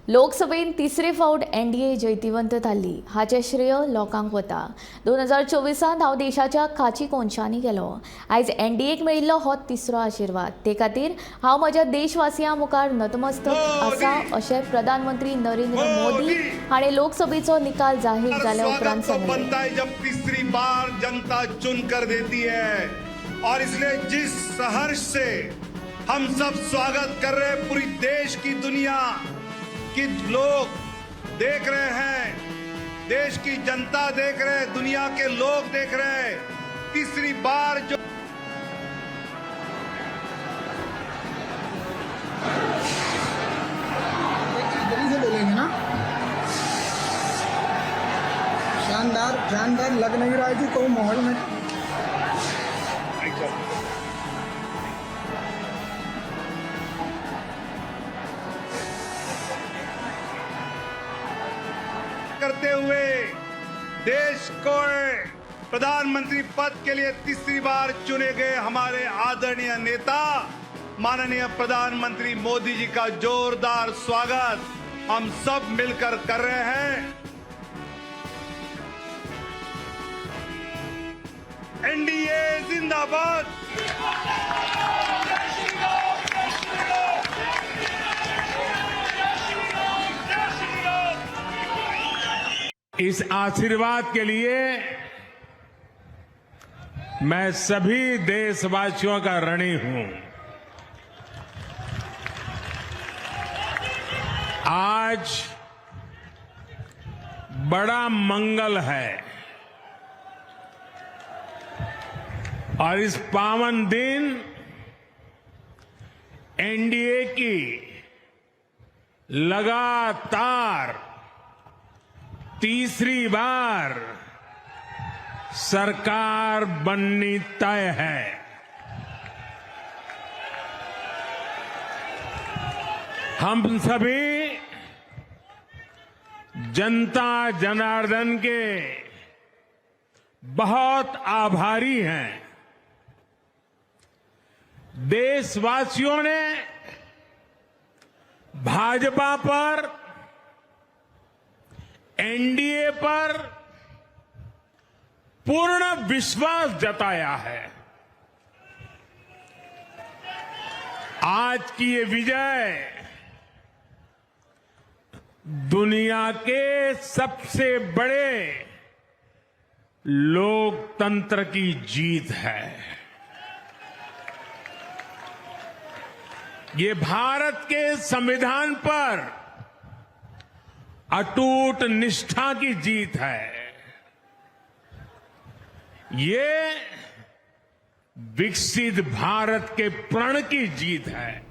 लोकसभेन तिसरे फावट एनडीए जैतिवंत जाल्ली हाचे श्रेय लोकांक वता। 2024 हांव देशाच्या खाची कोनशांनी गेलो। आयज एनडीएक मेळिल्लो हो तिसरो आशिर्वाद। ते खातीर हांव म्हज्या देशवासियां मुखार नतमस्तक आसा अशें प्रधानमंत्री नरेंद्र मोदी हाणें लोकसभेचो निकाल जाहीर जाल्या उपरांत सांगलें। जब तीसरी बार जनता चुनकर देती है और इसलिए जिस सहर्ष से हम सब स्वागत कर रहे हैं, पूरी देश की दुनिया कि लोग देख रहे हैं, देश की जनता देख रहे हैं, दुनिया के लोग देख रहे हैं। तीसरी बार जो से बोलेंगे ना, शानदार लग नहीं रहा है कि कोई माहौल में करते हुए देश को प्रधानमंत्री पद के लिए तीसरी बार चुने गए हमारे आदरणीय नेता माननीय प्रधानमंत्री मोदी जी का जोरदार स्वागत हम सब मिलकर कर रहे हैं। एनडीए जिंदाबाद। इस आशीर्वाद के लिए मैं सभी देशवासियों का ऋणी हूं। आज बड़ा मंगल है और इस पावन दिन एनडीए की लगातार तीसरी बार सरकार बननी तय है। हम सभी जनता जनार्दन के बहुत आभारी हैं। देशवासियों ने भाजपा पर, एनडीए पर पूर्ण विश्वास जताया है। आज की ये विजय दुनिया के सबसे बड़े लोकतंत्र की जीत है। ये भारत के संविधान पर अटूट निष्ठा की जीत है। ये विकसित भारत के प्रण की जीत है।